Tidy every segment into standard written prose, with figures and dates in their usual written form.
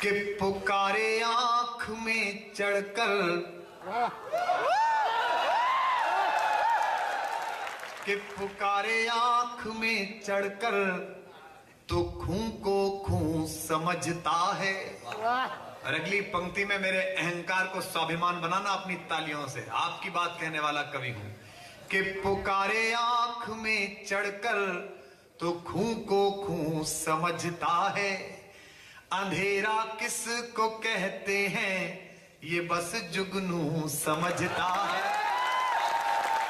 कि पुकारे आंख में चढ़कर, कि पुकारे आंख में चढ़कर तो खूं को खूं समझता है। और अगली पंक्ति में मेरे अहंकार को स्वाभिमान बनाना अपनी तालियों से। आपकी बात कहने वाला कवि हूं कि पुकारे आंख में चढ़कर तो खूं को खूं समझता है। अंधेरा किस को कहते हैं ये बस जुगनू समझता है।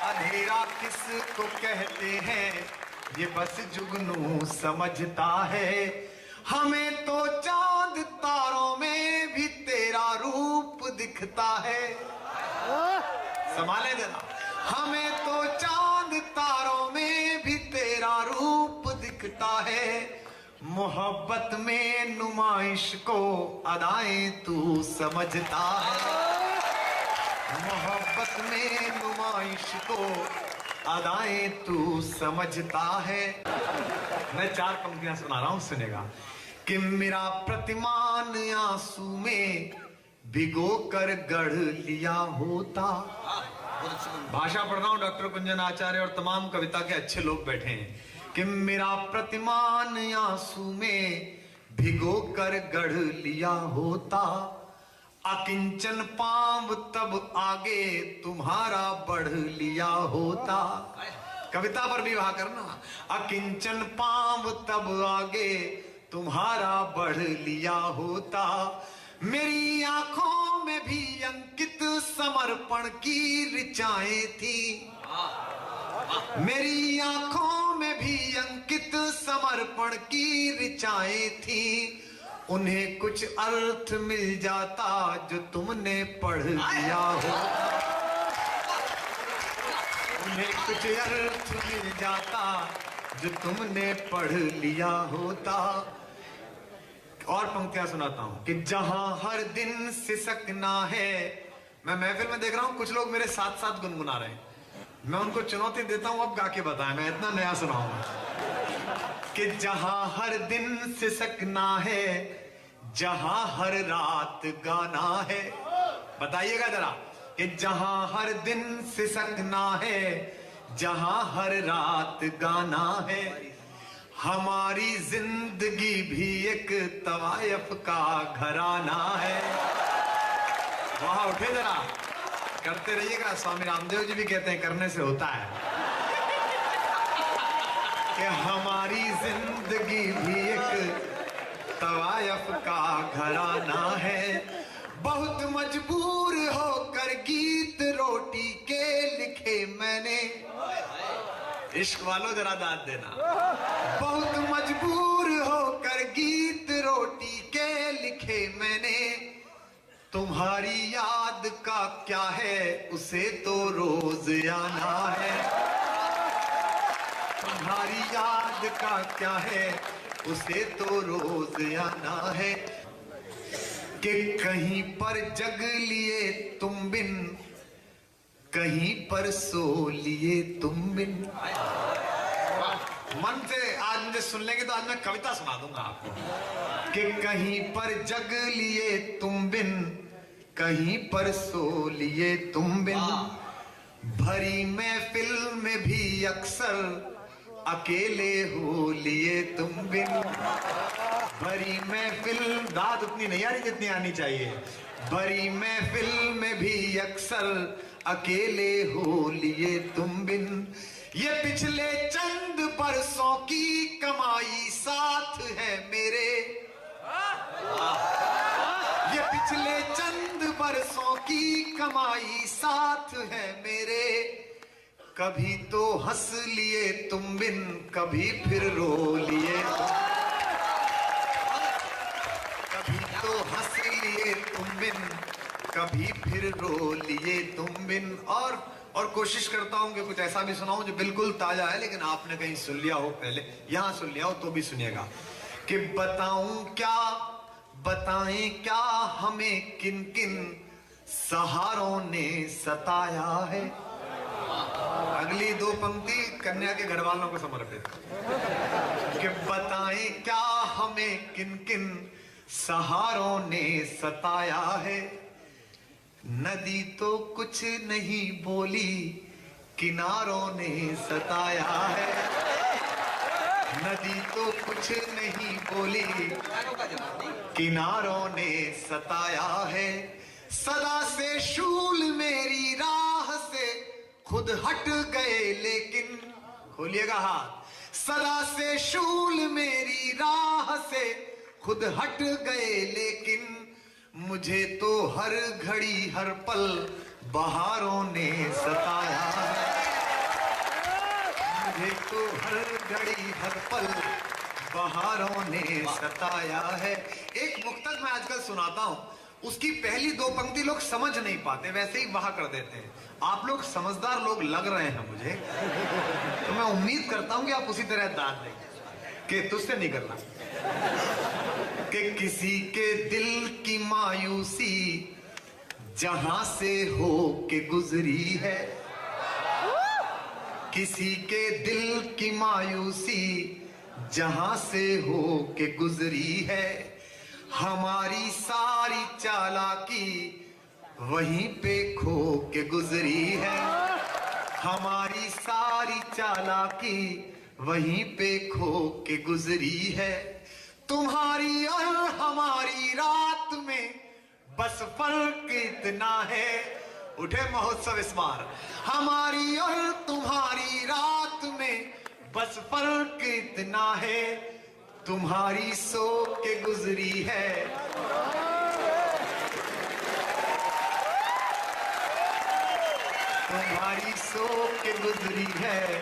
अंधेरा किस को कहते हैं ये बस जुगनू समझता है। हमें तो चांद तारों में भी तेरा रूप दिखता है। संभाले जरा। हमें तो चांद तारों में भी तेरा रूप दिखता है। मोहब्बत में नुमाइश को अदाएं तू समझता है। मोहब्बत में नुमाइश को अदाएं तू समझता है। मैं 4 पंक्तियां सुना रहा हूं, सुनेगा। कि मेरा प्रतिमान आंसू में भिगो कर गढ़ लिया होता। भाषा पढ़ रहा हूं, डॉक्टर कुंजन आचार्य और तमाम कविता के अच्छे लोग बैठे हैं। कि मेरा प्रतिमान आंसू में भिगो कर गढ़ लिया होता। अकिंचन पांव तब आगे तुम्हारा बढ़ लिया होता। कविता पर विवाह करना। अकिंचन पांव तब आगे तुम्हारा बढ़ लिया होता। मेरी आंखों में भी अंकित समर्पण की ऋचाएं थी। मेरी आंखों में भी अंकित समर्पण की ऋचाएं थी। उन्हें कुछ अर्थ मिल जाता जो तुमने पढ़ लिया हो। उन्हें कुछ अर्थ मिल जाता जो तुमने पढ़ लिया होता। और पंक्तियां सुनाता हूं कि जहां हर दिन सिसकना है। मैं महफिल में देख रहा हूं कुछ लोग मेरे साथ साथ गुनगुना रहे हैं। मैं उनको चुनौती देता हूं, अब गा के बताएं, मैं इतना नया सुनाऊंगा। कि जहां हर दिन सिसकना है, जहां हर रात गाना है। बताइएगा जरा। कि जहां हर दिन सिसकना है, जहां हर रात गाना है। हमारी जिंदगी भी एक तवायफ का घराना है। वहां उठे जरा, करते रहिएगा। स्वामी रामदेव जी भी कहते हैं करने से होता है। कि हमारी जिंदगी भी एक तवायफ का घराना है। बहुत मजबूर होकर गीत रोटी के लिखे मैंने। इश्क वालों जरा दाद देना। बहुत मजबूर होकर गीत रोटी के लिखे मैंने। तुम्हारी याद का क्या है उसे तो रोज आना है। तुम्हारी याद का क्या है उसे तो रोज आना है। कि कहीं पर जग लिए तुम बिन, कहीं पर सो लिए तुम बिन। मन से आज मुझे सुन लेंगे तो आज मैं कविता सुना दूंगा आपको। कि कहीं पर जग लिए तुम बिन, कहीं पर सो लिए तुम बिन। भरी महफिल में भी अक्सर अकेले हो लिए तुम बिन। भरी महफिल, दाद उतनी नहीं आ रही जितनी आनी चाहिए। भरी महफिल में भी अक्सर अकेले हो लिए तुम बिन। ये पिछले चंद बरसों की कमाई साथ है मेरे। ये पिछले चंद बरसों की कमाई साथ है मेरे। कभी तो हंस लिए तुम बिन, कभी फिर रो लिए। कभी तो हंस लिए तुम बिन, कभी फिर रो लिए तुम बिन। और कोशिश करता हूं कि कुछ ऐसा भी सुनाऊं जो बिल्कुल ताजा है, लेकिन आपने कहीं सुन लिया हो पहले, यहां सुन लिया हो तो भी सुनिएगा। कि बताऊं क्या, बताएं क्या हमें किन किन सहारों ने सताया है। अगली 2 पंक्ति कन्या के घर वालों को समर्पित। कि बताएं क्या हमें किन किन सहारों ने सताया है। नदी तो कुछ नहीं बोली, किनारों ने सताया है। नदी तो कुछ नहीं बोली, किनारों ने सताया है। सदा से शूल मेरी राह से खुद हट गए लेकिन, खोलिएगा हाथ, सदा से शूल मेरी राह से खुद हट गए लेकिन मुझे तो हर घड़ी हर पल बहारों ने सताया है। मुझे तो हर घड़ी हर पल बहारों ने सताया है। एक मुक्तक मैं आजकल सुनाता हूं, उसकी पहली दो पंक्ति लोग समझ नहीं पाते, वैसे ही वहा कर देते हैं। आप लोग समझदार लोग लग रहे हैं मुझे, तो मैं उम्मीद करता हूं कि आप उसी तरह दाद देंगे कि तुझसे नहीं करना। कि किसी के दिल की मायूसी जहां से हो के गुजरी है, किसी के दिल की मायूसी जहां से हो के गुजरी है। हमारी सारी चालाकी वहीं पे खो के गुजरी है। हमारी सारी चालाकी वहीं पे खो के गुजरी है। तुम्हारी और हमारी रात में बस फर्क इतना है, उठे महोत्सव इस बार, हमारी और तुम्हारी रात में बस फर्क इतना है। तुम्हारी सो के गुजरी है, तुम्हारी सो के गुजरी है,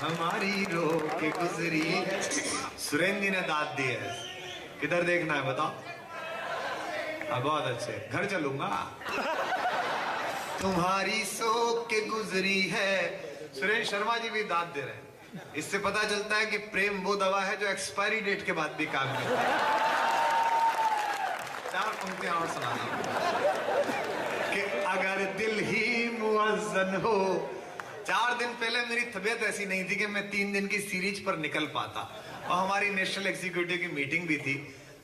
हमारी रो के गुजरी है। सुरेंद्र जी ने दाद दी है, किधर देखना है बताओ? बहुत अच्छे, घर चलूंगा। तुम्हारी सो के गुजरी है। सुरेंद्र शर्मा जी भी दाद दे रहे हैं। इससे पता चलता है कि प्रेम वो दवा है जो एक्सपायरी डेट के बाद भी काम करती है। चार पंक्तियां और सुना कि अगर दिल ही मुअज्जन हो। 4 दिन पहले मेरी तबीयत ऐसी नहीं थी कि मैं 3 दिन की सीरीज पर निकल पाता, और हमारी नेशनल एग्जीक्यूटिव की मीटिंग भी थी।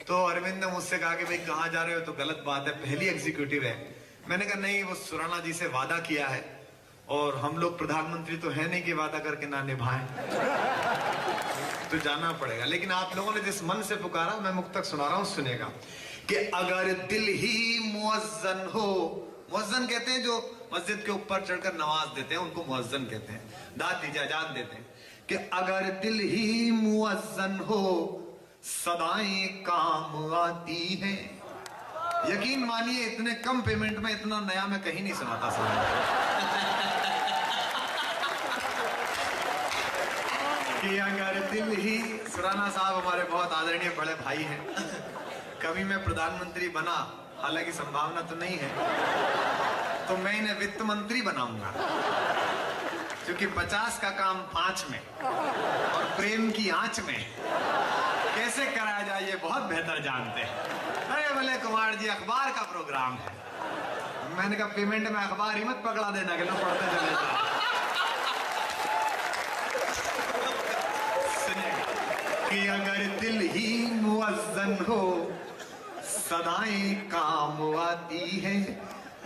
तो अरविंद ने मुझसे कहा कि भाई कहाँ जा रहे हो? तो गलत बात है, पहली एग्जीक्यूटिव है। मैंने कहा नहीं, वो सुराना जी से वादा किया है, और हम लोग प्रधानमंत्री तो है नहीं कि वादा करके ना निभाएं, तो जाना पड़ेगा। लेकिन आप लोगों ने जिस मन से पुकारा, मैं मुक्तक सुना रहा हूं, सुनेगा। कि अगर दिल ही मुअज्जन हो, मुअज्जन कहते हैं जो मस्जिद के ऊपर चढ़कर नमाज देते हैं, उनको मुअज्जन कहते हैं, दाद दीजिए, अजान देते हैं। कि अगर दिल ही मुअज्जन हो सदाएं काम आती हैं। यकीन मानिए इतने कम पेमेंट में इतना नया मैं कहीं नहीं सुनाता कि अगर दिल ही, सुराना साहब हमारे बहुत आदरणीय बड़े भाई हैं, कभी मैं प्रधानमंत्री बना, हालांकि संभावना तो नहीं है, तो मैं इन्हें वित्त मंत्री बनाऊंगा, क्योंकि 50 का काम 5 में और प्रेम की आंच में कैसे कराया जाए ये बहुत बेहतर जानते हैं। अरे बोले कुमार जी अखबार का प्रोग्राम है। मैंने कहा पेमेंट में अखबार ही मत पकड़ा देना कि लोग पढ़ते चले जाए। कि अगर दिल ही मुअज्जन हो सदाएं काम आती है।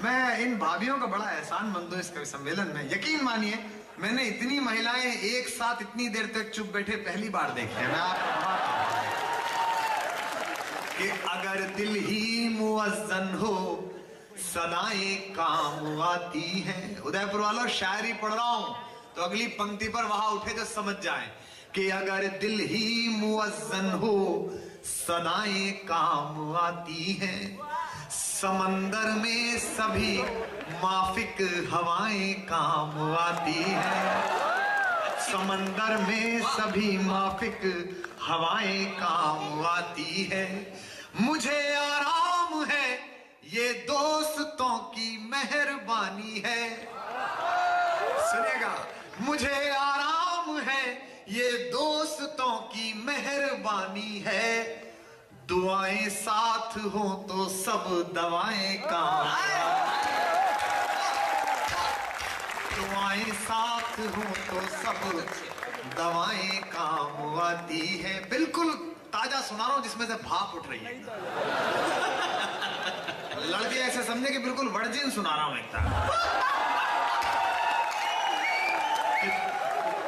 मैं इन भाभियों का बड़ा एहसान मंद हूं इस कवि सम्मेलन में। यकीन मानिए मैंने इतनी महिलाएं एक साथ इतनी देर तक चुप बैठे पहली बार देखे। मैं आपको कि अगर दिल ही मुअज्जन हो सदाएं काम आती हैं। उदयपुर वालों शायरी पढ़ रहा हूं तो अगली पंक्ति पर वहां उठे तो समझ जाए कि अगर दिल ही मुअज्जन हो सदाएं काम आती हैं। समंदर में सभी माफिक हवाएं काम आती हैं। समंदर में सभी माफिक हवाएं काम आती है। मुझे आराम है ये दोस्तों की मेहरबानी है। सुनेगा, मुझे आराम है ये दोस्तों की मेहरबानी है। दुआएं साथ हो तो सब दवाएं काम, दुआएं साथ हो तो सब दवाएं काम आती है। बिल्कुल ताजा सुना रहा हूं जिसमें से भाप उठ रही है। लड़के ऐसे समझे कि बिल्कुल वर्जिन सुना रहा हूं एकदम।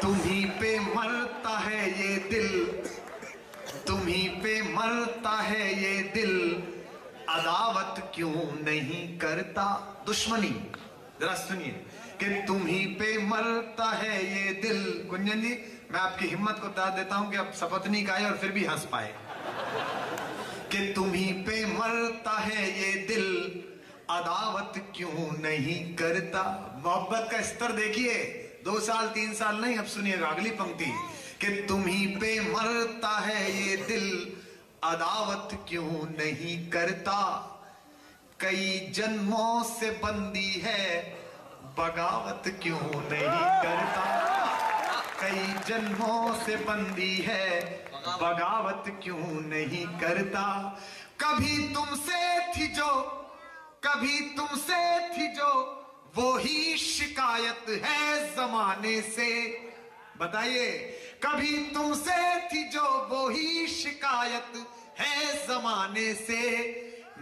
तुम्हीं पे मरता है ये दिल, तुम्हीं पे मरता है ये दिल, अदावत क्यों नहीं करता। दुश्मनी जरा सुनिए कि तुम्हीं पे मरता है ये दिल। कुंजन जी, मैं आपकी हिम्मत को दाद देता हूं कि अब शपथ नहीं खाए और फिर भी हंस पाए कि तुम्हीं पे मरता है ये दिल, अदावत क्यों नहीं करता। मोहब्बत का स्तर देखिए, 2 साल 3 साल नहीं। अब सुनिएगा अगली पंक्ति कि तुम्हीं पे मरता है ये दिल, अदावत क्यों नहीं करता। कई जन्मों से बंदी है, बगावत क्यों नहीं करता। कई जन्मों से बंदी है, बगावत क्यों नहीं करता। कभी तुमसे थी जो, कभी तुमसे थी जो, वो ही शिकायत है जमाने से। बताइए, कभी तुमसे थी जो, वो ही शिकायत है जमाने से।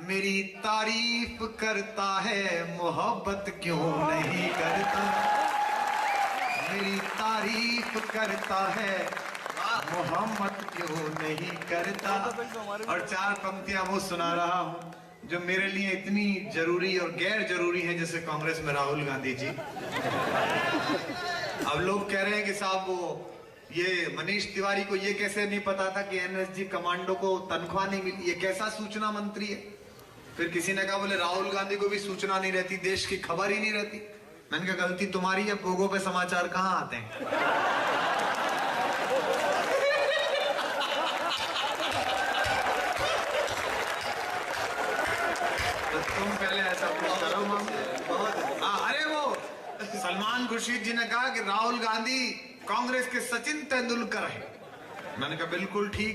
मेरी तारीफ करता है, मोहब्बत क्यों नहीं करता। मेरी तारीफ करता है, मोहब्बत क्यों नहीं करता। और 4 पंक्तियां वो सुना रहा हूं जो मेरे लिए इतनी जरूरी और गैर जरूरी है, जैसे कांग्रेस में राहुल गांधी जी। अब लोग कह रहे हैं कि साहब वो ये मनीष तिवारी को ये कैसे नहीं पता था कि एनएसजी कमांडो को तनख्वाह नहीं मिली, ये कैसा सूचना मंत्री है। फिर किसी ने कहा बोले राहुल गांधी को भी सूचना नहीं रहती, देश की खबर ही नहीं रहती। मैंने कहा गलती तुम्हारी है, पोगो पे समाचार कहां आते हैं। तो तुम पहले ऐसा कुछ करो माम। अरे वो सलमान खुर्शीद जी ने कहा कि राहुल गांधी कांग्रेस के सचिन तेंदुलकर है। मैंने कहा बिल्कुल ठीक,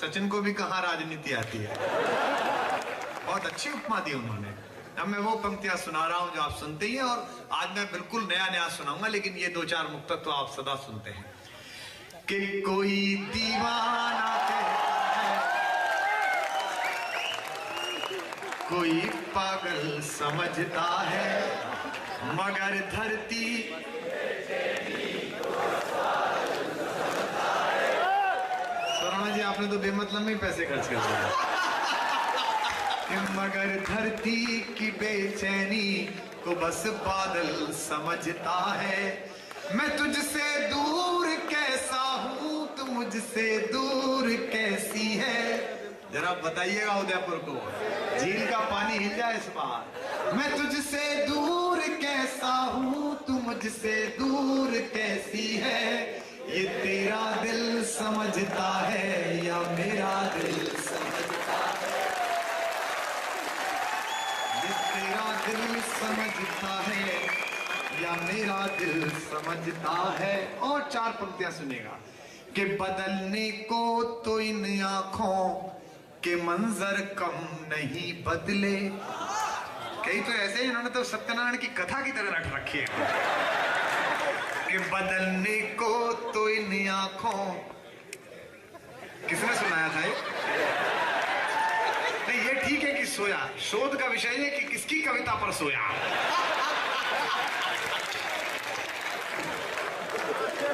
सचिन को भी कहां राजनीति आती है। बहुत अच्छी उपमा दी उन्होंने। अब मैं वो पंक्तियां सुना रहा हूं जो आप सुनते ही हैं, और आज मैं बिल्कुल नया सुनाऊंगा, लेकिन ये 2-4 मुक्तक तो आप सदा सुनते हैं कि कोई दीवाना कहता है, कोई पागल समझता है, मगर धरती स्वर्ण जी आपने तो बेमतलब में पैसे खर्च कर दिए। मगर धरती की बेचैनी को बस बादल समझता है। मैं तुझसे दूर कैसा हूं, तू मुझसे दूर कैसी है। जरा बताइएगा उदयपुर को, झील का पानी हिल जाए इस बार। मैं तुझसे दूर कैसा हूं, तू मुझसे दूर कैसी है। ये तेरा दिल समझता है या मेरा दिल समझता है। ये तेरा दिल समझता है या मेरा दिल समझता है। और 4 पंक्तियां सुनेगा कि बदलने को तो इन आंखों के मंजर कम नहीं बदले। कई तो ऐसे ही इन्होंने तो सत्यनारायण की कथा की तरह रख रखी है कि बदलने को तो इन आंखों। किसने सुनाया था ये? नहीं, ये ठीक है कि सोया, शोध का विषय है कि किसकी कविता पर सोया।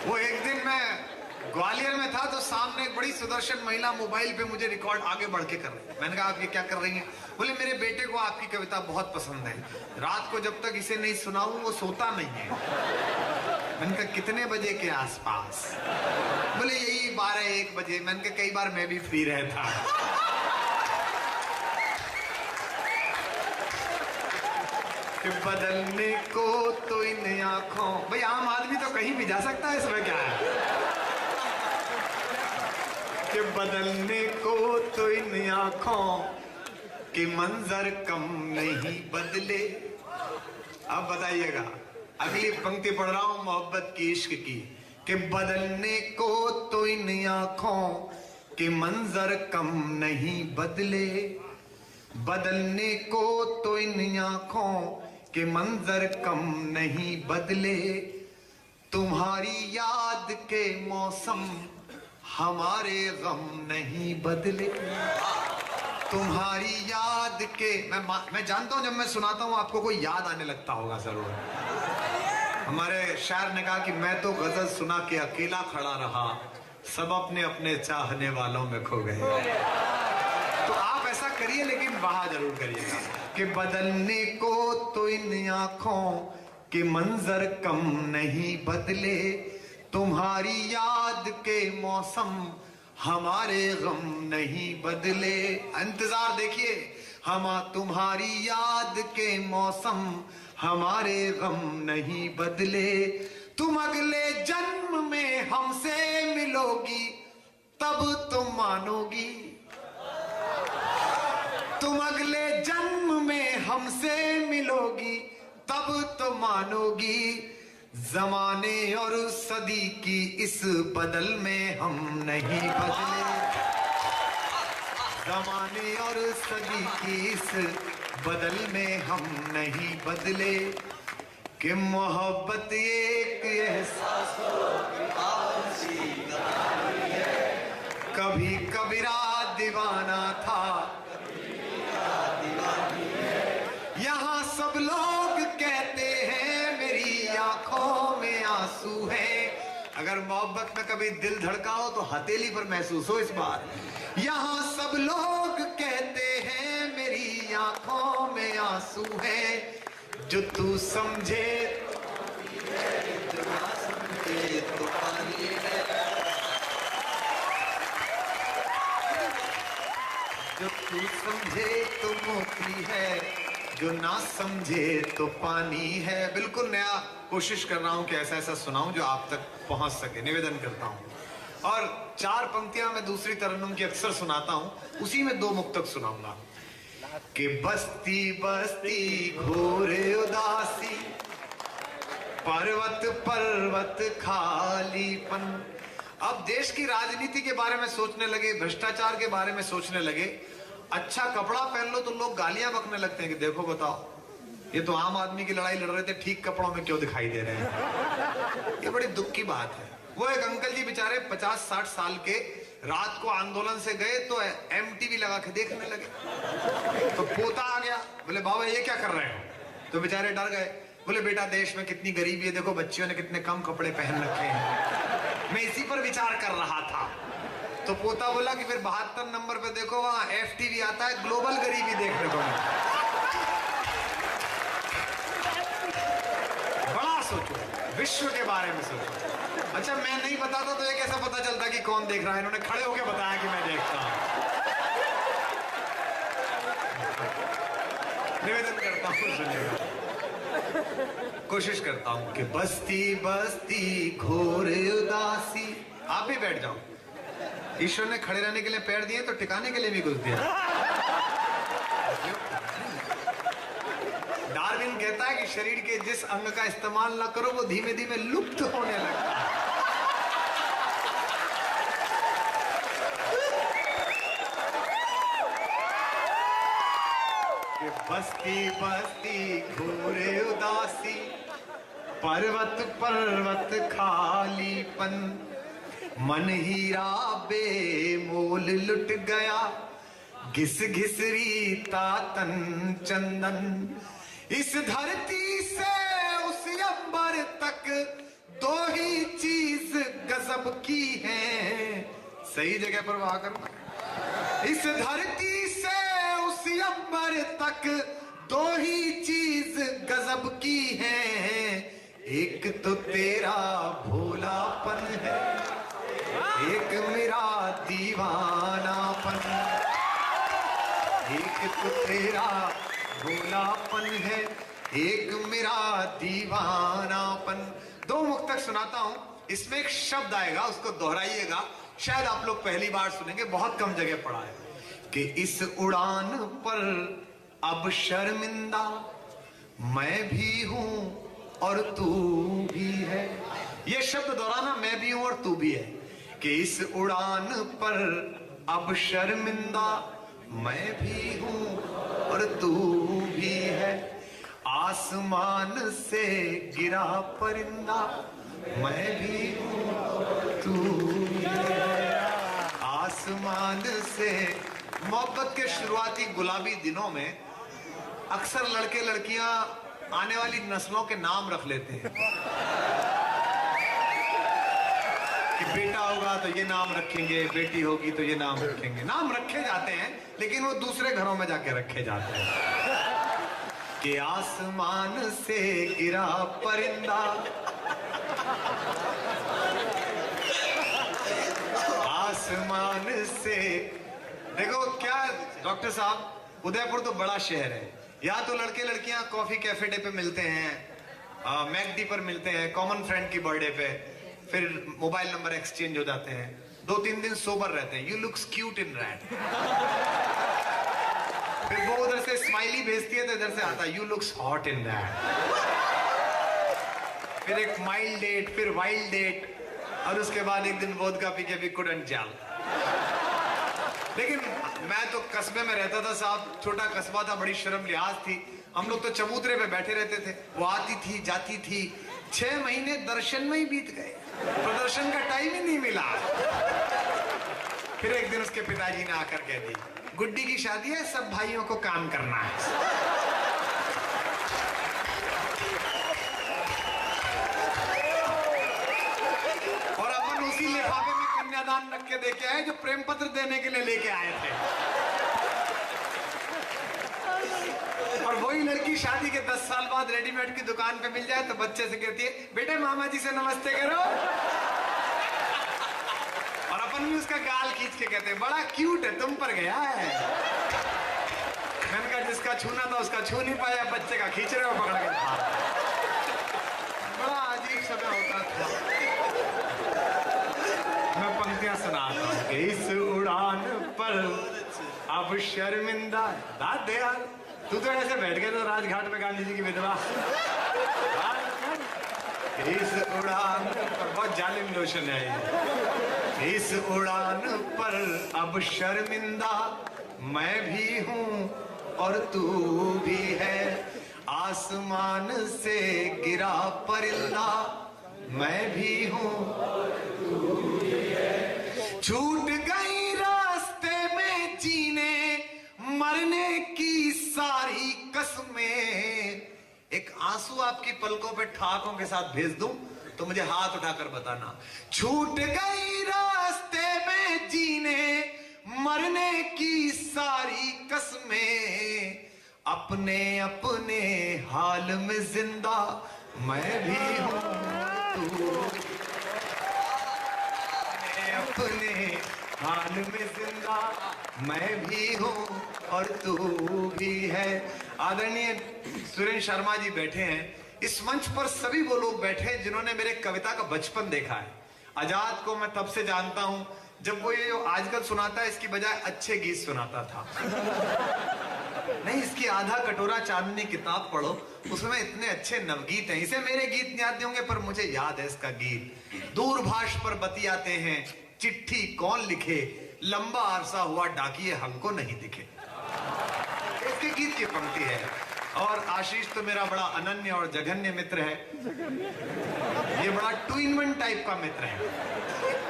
वो एक दिन मैं ग्वालियर में था तो सामने एक बड़ी सुदर्शन महिला मोबाइल पे मुझे रिकॉर्ड आगे बढ़ के कर रही है। मैंने कहा आप ये क्या कर रही हैं? बोले मेरे बेटे को आपकी कविता बहुत पसंद है, रात को जब तक इसे नहीं सुनाऊं वो सोता नहीं है। मैंने कहा कितने बजे के आसपास? बोले यही 12-1 बजे। मैंने कहा कई बार मैं भी फ्री रहता। बदलने को तो इन आंखों, भाई आम आदमी तो कहीं भी जा सकता है, इसमें क्या है। कि बदलने को तो इन आंखों के मंजर कम नहीं बदले। अब बताइएगा, अगली पंक्ति पढ़ रहा हूं मोहब्बत की, इश्क की कि बदलने को तो इन आंखों के मंजर कम नहीं बदले। बदलने को तो इन आंखों के मंजर कम नहीं बदले। तुम्हारी याद के मौसम हमारे गम नहीं बदले। तुम्हारी याद के मैं जानता हूं जब मैं सुनाता हूं आपको कोई याद आने लगता होगा जरूर। हमारे शायर ने कहा कि मैं तो गजल सुना के अकेला खड़ा रहा, सब अपने अपने चाहने वालों में खो गए। तो आप ऐसा करिए, लेकिन वहां जरूर करिएगा कि बदलने को तो इन आंखों के मंजर कम नहीं बदले। तुम्हारी याद के मौसम हमारे गम नहीं बदले। इंतजार देखिए, हम तुम्हारी याद के मौसम हमारे गम नहीं बदले। तुम अगले जन्म में हमसे मिलोगी तब तुम मानोगी। तुम अगले जन्म में हमसे मिलोगी तब तो मानोगी। जमाने और सदी की इस बदल में हम नहीं बदले। जमाने और सदी की इस बदल में हम नहीं बदले। कि मोहब्बत एक एहसास कभी कबीरा दीवाना था, यहाँ सब लोग कहते हैं मेरी आंखों में आंसू है। अगर मोहब्बत में कभी दिल धड़का हो तो हथेली पर महसूस हो इस बार। यहाँ सब लोग कहते हैं मेरी आंखों में आंसू है। जो तू समझे जो ना समझे तो पानी है। जो तू समझे तो मोती है, जो ना समझे तो पानी है। बिल्कुल नया कोशिश कर रहा हूं कि ऐसा ऐसा सुनाऊं जो आप तक पहुंच सके, निवेदन करता हूं। और 4 पंक्तियां मैं दूसरी तरन्नुम की अक्सर सुनाता हूं, उसी में 2 मुक्तक सुनाऊंगा। कि बस्ती बस्ती घोर उदासी, पर्वत पर्वत खालीपन। अब देश की राजनीति के बारे में सोचने लगे, भ्रष्टाचार के बारे में सोचने लगे। अच्छा कपड़ा पहन लो तो लोग गालियां बकने लगते हैं कि देखो बताओ ये तो आम आदमी की लड़ाई लड़ रहे थे, ठीक कपड़ों में क्यों दिखाई दे रहे हैं। ये बड़ी दुख की बात है। वो एक अंकल जी बेचारे 50-60 साल के, रात को आंदोलन से गए तो MTV लगा के देखने लगे। तो पोता आ गया, बोले बाबा ये क्या कर रहे हो। तो बेचारे डर गए, बोले बेटा देश में कितनी गरीबी है, देखो बच्चियों ने कितने कम कपड़े पहन रखे हैं, मैं इसी पर विचार कर रहा था। तो पोता बोला कि फिर 72 नंबर पे देखो, वहां FTV आता है, ग्लोबल गरीबी देखने को मिलती। बड़ा सोचो, विश्व के बारे में सोचो। अच्छा मैं नहीं बताता तो ये कैसा पता चलता कि कौन देख रहा है। इन्होंने खड़े होकर बताया कि मैं देखता हूं। निवेदन करता हूं, सुनिएगा, कोशिश करता हूं कि बस्ती बस्ती घोर उदासी। आप भी बैठ जाओ। ईश्वर ने खड़े रहने के लिए पैर दिए तो टिकाने के लिए भी कुछ दिया। डार्विन कहता है कि शरीर के जिस अंग का इस्तेमाल ना करो वो धीमे धीमे लुप्त होने लगता है। बस्ती बस्ती घोरे उदासी, पर्वत पर्वत खालीपन। मन हीरा बेमोल लुट गया, घिस घिस रीता तन चंदन। इस धरती से उस अंबर तक 2 ही चीज गजब की है। सही जगह पर वहां करना। इस धरती से उस अंबर तक 2 ही चीज गजब की है। एक तो तेरा भोलापन है, एक मेरा दीवानापन। एक तो तेरा भोलापन है, एक मेरा दीवानापन। 2 मुक्तक सुनाता हूं, इसमें एक शब्द आएगा, उसको दोहराइएगा। शायद आप लोग पहली बार सुनेंगे, बहुत कम जगह पड़ा है। कि इस उड़ान पर अब शर्मिंदा मैं भी हूं और तू भी है। यह शब्द दोहराना, मैं भी हूं और तू भी है। कि इस उड़ान पर अब शर्मिंदा मैं भी हूं और तू भी है। आसमान से गिरा परिंदा मैं भी हूं तू भी है। आसमान से। मोहब्बत के शुरुआती गुलाबी दिनों में अक्सर लड़के लड़कियां आने वाली नस्लों के नाम रख लेते हैं कि बेटा होगा तो ये नाम रखेंगे, बेटी होगी तो ये नाम रखेंगे। नाम रखे जाते हैं लेकिन वो दूसरे घरों में जाके रखे जाते हैं कि आसमान से गिरा परिंदा, आसमान से। देखो क्या डॉक्टर साहब, उदयपुर तो बड़ा शहर है, या तो लड़के लड़कियां कॉफी कैफे डे पे मिलते हैं, मैकडी पर मिलते हैं, कॉमन फ्रेंड की बर्थडे पे, फिर मोबाइल नंबर एक्सचेंज हो जाते हैं, 2-3 दिन सोबर रहते हैं, you looks cute in rat. फिर वो उधर से स्माइली भेजती है तो इधर से आता है, you looks hot in rat. फिर एक माइल्ड डेट, फिर वाइल्ड डेट, और उसके बाद एक दिन वोदका पी के भी कुडंट जाल। लेकिन मैं तो कस्बे में रहता था साहब, छोटा कस्बा था, बड़ी शर्म लिहाज थी। हम लोग तो चबूतरे पे बैठे रहते थे, वो आती थी जाती थी, 6 महीने दर्शन में ही बीत गए, प्रदर्शन का टाइम ही नहीं मिला। फिर एक दिन उसके पिताजी ने आकर कह दी, गुड्डी की शादी है, सब भाइयों को काम करना है। और अपन उसी लिफाफे में कन्यादान रख के देके आए जो प्रेम पत्र देने के लिए लेके आए थे। और वही लड़की शादी के 10 साल बाद रेडीमेड की दुकान पे मिल जाए तो बच्चे से कहती है, बेटे मामा जी से नमस्ते करो। और अपन भी उसका गाल खींच के कहते हैं, बड़ा क्यूट है, तुम पर गया है। मैंने कहा जिसका छूना था उसका छू नहीं पाया, बच्चे का खींच रहे हो पकड़ के। बड़ा अजीब समय होता था। मैं पंक्तियां सुनाता हूँ कि इस उड़ान पर अब शर्मिंदा दादे यार, तू तो ऐसे बैठ गया तो राजघाट में गांधी जी की विधवा। इस उड़ान पर, बहुत जालिम लोशन है ये। इस उड़ान पर अब शर्मिंदा मैं भी हूँ और तू भी है, आसमान से गिरा परिंदा मैं भी हूँ तू भी है। छूट गई रास्ते में जीने मरने की सारी कसमें, एक आंसू आपकी पलकों पे ठाकों के साथ भेज दूं तो मुझे हाथ उठाकर बताना। छूट गई रास्ते में जीने मरने की सारी कसमें, अपने अपने हाल में जिंदा मैं भी हूं तू, अपने हाल में जिंदा मैं भी हूं और तू भी है। आदरणीय सुरेंद्र शर्मा जी बैठे हैं इस मंच पर, सभी वो लोग बैठे हैं जिन्होंने मेरे कविता का बचपन देखा है। आजाद को मैं तब से जानता हूं जब वो ये आजकल सुनाता है इसकी बजाय अच्छे गीत सुनाता था। नहीं, इसकी आधा कटोरा चांदनी किताब पढ़ो, उसमें इतने अच्छे नवगीत हैं। इसे मेरे गीत याद नहीं होंगे पर मुझे याद है इसका गीत। दूरभाष पर बतियाते हैं, चिट्ठी कौन लिखे, लंबा अरसा हुआ डाकिए हमको नहीं दिखे। इसके गीत की पंक्ति है। और आशीष तो मेरा बड़ा अनन्य और जघन्य मित्र है, ये बड़ा 2-in-1 टाइप का मित्र है।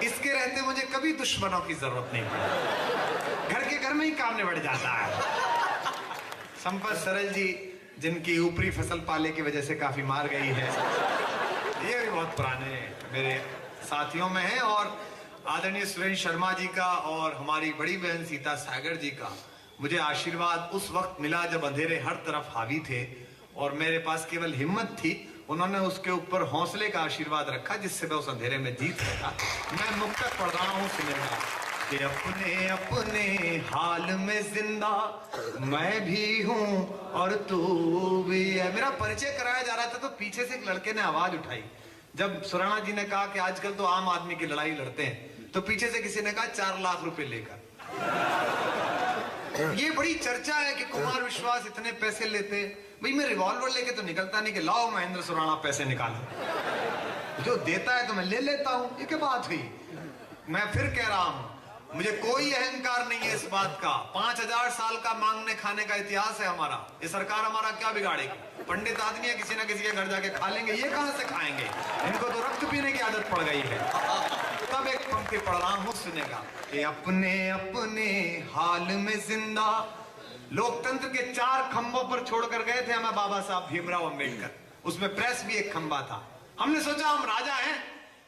इसके रहते मुझे कभी दुश्मनों की जरूरत नहीं पड़ी, घर के घर में ही काम निबट जाता है। संपत सरल जी जिनकी ऊपरी फसल पाले की वजह से काफी मार गई है, ये भी बहुत पुराने मेरे साथियों में है। और आदरणीय सुरेंद्र शर्मा जी का और हमारी बड़ी बहन सीता सागर जी का मुझे आशीर्वाद उस वक्त मिला जब अंधेरे हर तरफ हावी थे और मेरे पास केवल हिम्मत थी। उन्होंने उसके ऊपर हौसले का आशीर्वाद रखा जिससे मैं उस अंधेरे में जीत सका। मैं मुक्तक पढ़ रहा हूँ सिनेमा कि अपने अपने हाल में जिंदा मैं भी हूँ और तू भी है। मेरा परिचय कराया जा रहा था तो पीछे से एक लड़के ने आवाज उठाई। जब सुराणा जी ने कहा कि आजकल तो आम आदमी की लड़ाई लड़ते हैं, तो पीछे से किसी ने कहा 4 लाख रुपए लेकर। ये बड़ी चर्चा है कि कुमार विश्वास इतने पैसे लेते। भाई मैं रिवॉल्वर लेके तो निकलता नहीं कि लाओ महेंद्र सुराणा पैसे निकालो, जो देता है तो मैं ले लेता हूं। ये क्या बात हुई? मैं फिर कह रहा हूं, मुझे कोई अहंकार नहीं है इस बात का। 5000 साल का मांगने खाने का इतिहास है हमारा। ये सरकार हमारा क्या बिगाड़ेगी? पंडित आदमी है, किसी ना किसी के घर जाके खा लेंगे। ये कहां से खाएंगे? इनको तो रक्त पीने की आदत पड़ गई है। तब एक पंक्ति पढ़ रहा हूं, सुनेगा। कि अपने अपने हाल में जिंदा, लोकतंत्र के 4 खंभों पर छोड़कर गए थे हमें बाबा साहब भीमराव अंबेडकर। उसमें प्रेस भी एक खंभा था। हमने सोचा हम राजा हैं,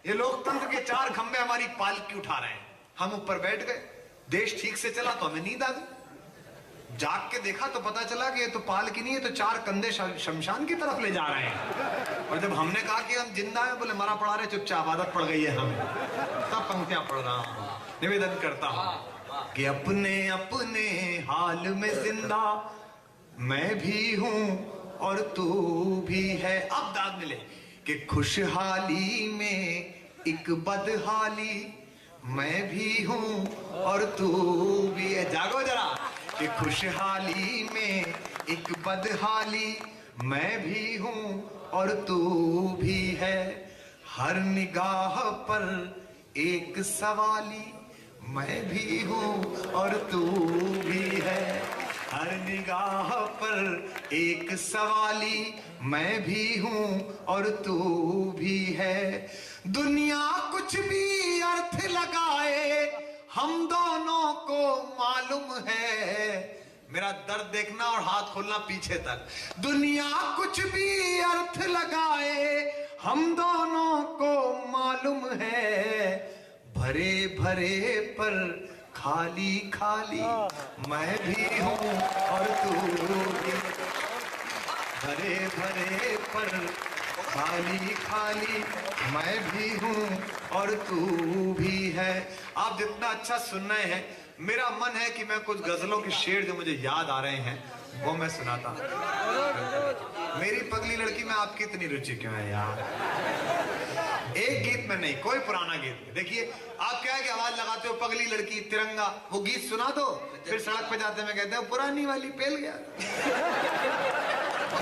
ये लोकतंत्र के 4 खंभे हमारी पालकी उठा रहे हैं। हम ऊपर बैठ गए, देश ठीक से चला तो हमें नींद आ गई। जाग के देखा तो पता चला कि ये तो पालकी नहीं है, तो 4 कंधे शमशान की तरफ ले जा रहे हैं। और जब हमने कहा कि हम जिंदा हैं, बोले मरा पड़ा रहे, चुपचाप आदत पड़ गई है हमें। तब पंक्तियां पढ़ रहा हूं, निवेदन करता हूं कि अपने अपने हाल में जिंदा मैं भी हूं और तू भी है। अब दाद मिले कि खुशहाली में एक बदहाली मैं भी हूं और तू भी है। जागो जरा कि खुशहाली में एक बदहाली मैं भी हूं और तू भी है। हर निगाह पर एक सवाली मैं भी हूं और तू भी है। हर निगाह पर एक सवाली मैं भी हूं और तू भी है। दुनिया कुछ भी अर्थ लगाए हम दोनों को मालूम है। मेरा दर्द देखना और हाथ खोलना पीछे तक। दुनिया कुछ भी अर्थ लगाए हम दोनों को मालूम है। भरे भरे पर खाली खाली मैं भी हूं और तू भी। भरे भरे पर खाली खाली मैं भी हूं और तू भी है। आप जितना अच्छा सुन रहे हैं, मेरा मन है कि मैं कुछ गजलों के शेर जो मुझे याद आ रहे हैं वो मैं सुनाता हूं। मेरी पगली लड़की में आपकी इतनी रुचि क्यों है यार? एक गीत में नहीं, कोई पुराना गीत। देखिए आप क्या है कि आवाज लगाते हो पगली लड़की तिरंगा, वो गीत सुना दो, फिर सड़क पे जाते में कहते हो पुरानी वाली पेल गया।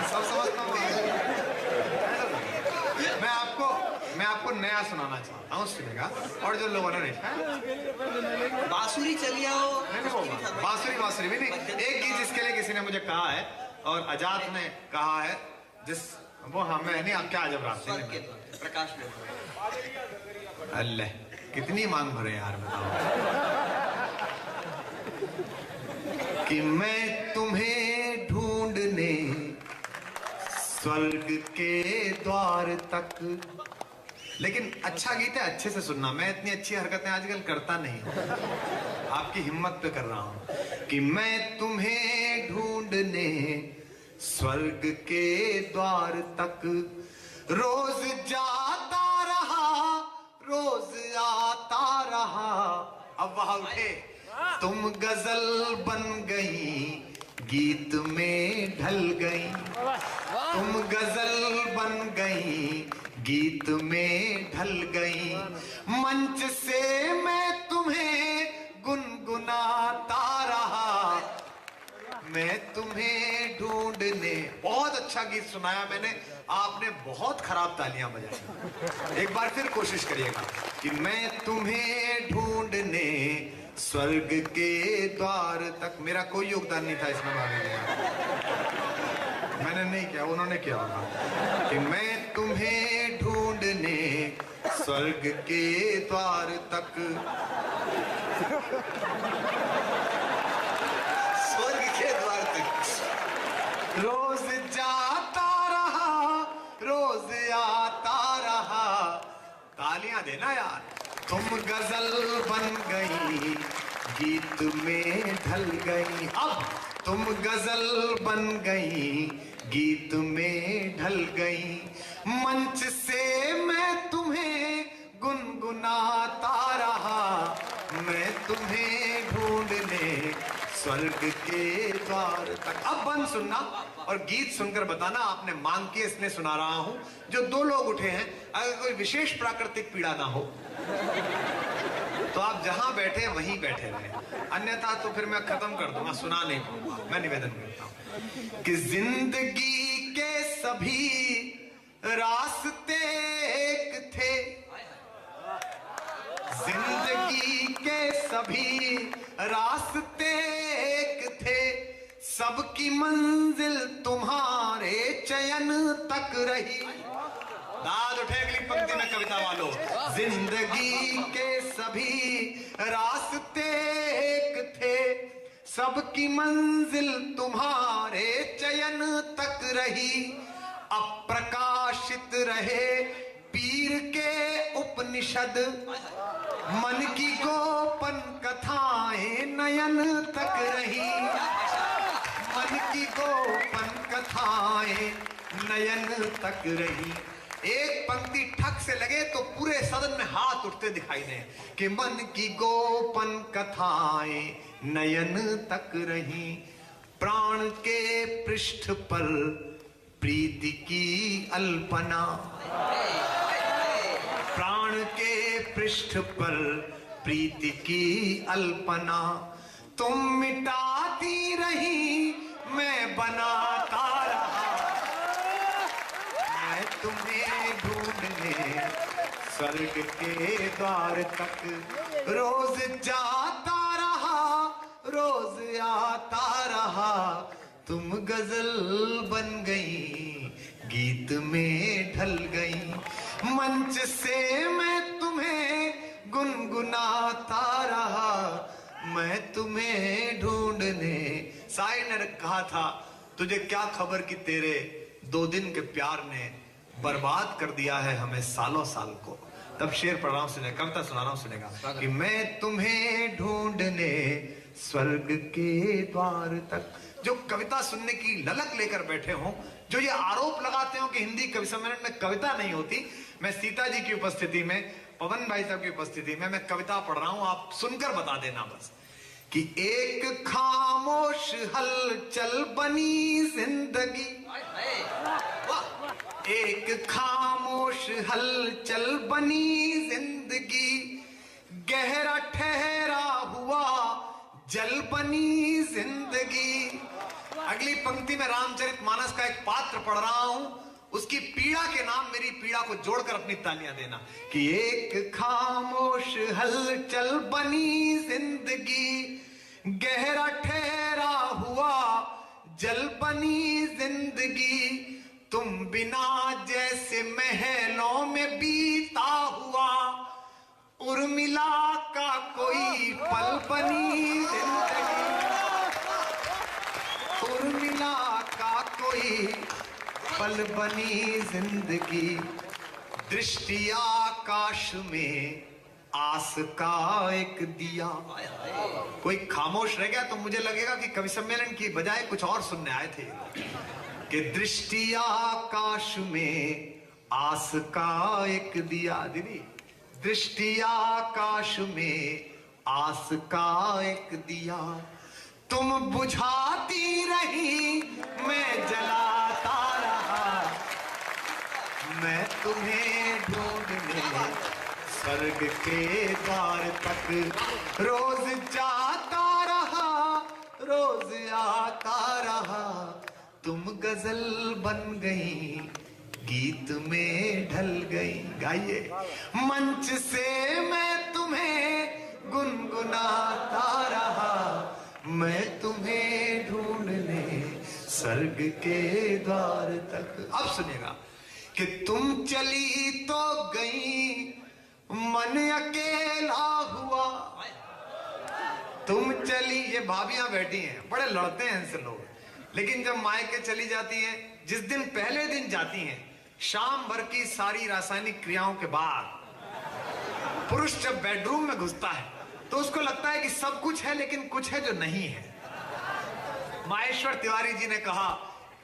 सब समझता हूँ। मैं आपको नया सुनाना चाहता हूँ, सुनेगा। और जो लोगों ने बांसुरी चलिए हो, बांसुरी भी नहीं। एक गीत जिसके लिए किसी ने मुझे कहा है और आजाद ने कहा है, जिस वो हमें नहीं, आप क्या अजब रास्ते प्रकाश अल्लाह कितनी मांग भरे यार, बताओ। कि मैं तुम्हें ढूंढने स्वर्ग के द्वार तक। लेकिन अच्छा गीत है, अच्छे से सुनना। मैं इतनी अच्छी हरकतें आजकल करता नहीं हूं, आपकी हिम्मत पे कर रहा हूं। कि मैं तुम्हें ढूंढने स्वर्ग के द्वार तक रोज जाता रहा, रोज आता रहा। अब वहां उठे, तुम गजल बन गई, गीत में ढल गई। तुम गजल बन गई, गीत में ढल गई। मंच से मैं तुम्हें गुनगुनाता रहा, मैं तुम्हें ढूंढने। बहुत अच्छा गीत सुनाया मैंने, आपने बहुत खराब तालियां बजाई। एक बार फिर कोशिश करिएगा। कि मैं तुम्हें ढूंढने स्वर्ग के द्वार तक। मेरा कोई योगदान नहीं था इसमें, मैंने नहीं किया, उन्होंने किया होगा। कि मैं तुम्हें ढूंढने स्वर्ग के द्वार तक, स्वर्ग के द्वार तक रोज जाता रहा, रोज आता रहा। तालियां देना यार। तुम गजल बन गई, गीत में ढल गई। अब तुम गजल बन गई, गीत में ढल गई। मंच से मैं तुम्हें गुनगुनाता रहा, मैं तुम्हें ढूंढने स्वर्ग के द्वार तक। अब बंद सुनना और गीत सुनकर बताना आपने मांग की, इसलिए सुना रहा हूं। जो 2 लोग उठे हैं, अगर कोई विशेष प्राकृतिक पीड़ा ना हो तो आप जहां बैठे वहीं बैठे रहे, अन्यथा तो फिर मैं खत्म कर दूंगा, सुना नहीं पाऊंगा। मैं निवेदन करता हूं कि जिंदगी के सभी रास्ते एक थे, जिंदगी के सभी रास्ते एक थे। सबकी मंजिल तुम्हारे चयन तक रही। दाद उठे अगली पंक्ति में कविता वालों। जिंदगी के सभी रास्ते एक थे, सबकी मंजिल तुम्हारे चयन तक रही। अप्रकाशित रहे पीर के उपनिषद, मन की गोपन कथाएं नयन तक रही। मन की गोपन कथाएं नयन तक रही। एक पंक्ति ठक से लगे तो पूरे सदन में हाथ उठते दिखाई दे कि मन की गोपन कथाएं नयन तक रही। प्राण के पृष्ठ पर प्रीति की अल्पना, प्राण के पृष्ठ पर प्रीति की अल्पना। तुम मिटाती रही मैं बनाता रहा, मैं तुम्हें ढूंढने स्वर्ग के द्वार तक रोज जाता रहा, रोज आता रहा। तुम गजल बन गई, गीत में ढल गई। मंच से मैं तुम्हें गुनगुनाता रहा, मैं तुम्हें ढूंढने। शायर ने कहा था तुझे क्या खबर कि तेरे 2 दिन के प्यार ने बर्बाद कर दिया है हमें सालों साल को। तब शेर पढ़ रहा हूं सुने, कविता सुना रहा हूं सुनेगा कि मैं तुम्हें ढूंढने स्वर्ग के द्वार तक। जो कविता सुनने की ललक लेकर बैठे हों, जो ये आरोप लगाते हो कि हिंदी कवि सम्मेलन में कविता नहीं होती, मैं सीता जी की उपस्थिति में, पवन भाई साहब की उपस्थिति में मैं कविता पढ़ रहा हूं, आप सुनकर बता देना बस कि एक खामोश हलचल बनी जिंदगी, एक खामोश हलचल बनी जिंदगी। गहरा ठहरा हुआ जल बनी जिंदगी। अगली पंक्ति में रामचरितमानस का एक पात्र पढ़ रहा हूं, उसकी पीड़ा के नाम मेरी पीड़ा को जोड़कर अपनी तालियां देना कि एक खामोश हलचल बनी जिंदगी, गहरा ठहरा हुआ जल बनी जिंदगी। तुम बिना जैसे महलों में बीता हुआ उर्मिला का कोई पल बनी जिंदगी, उर्मिला का कोई पल बनी जिंदगी। दृष्टि आकाश में आस का एक दिया। कोई खामोश रह गया तो मुझे लगेगा कि कवि सम्मेलन की बजाय कुछ और सुनने आए थे कि दृष्टि आकाश में आस का एक दिया। दीदी, दृष्टि आकाश में आस का एक दिया। तुम बुझाती रही मैं जलाता रहा, मैं तुम्हें ढूंढने स्वर्ग के द्वार तक रोज जाता रहा, रोज आता रहा। तुम गजल बन गई, गीत में ढल गई। गाइए। मंच से मैं तुम्हें गुनगुनाता रहा, मैं तुम्हें ढूंढने स्वर्ग के द्वार तक। अब सुनेगा कि तुम चली तो गई मन अकेला हुआ। तुम चली, ये भाभियां बैठी हैं, बड़े लड़ते हैं इनसे लोग, लेकिन जब मायके चली जाती हैं, जिस दिन पहले दिन जाती हैं, शाम भर की सारी रासायनिक क्रियाओं के बाद पुरुष जब बेडरूम में घुसता है तो उसको लगता है कि सब कुछ है, लेकिन कुछ है जो नहीं है। माहेश्वर तिवारी जी ने कहा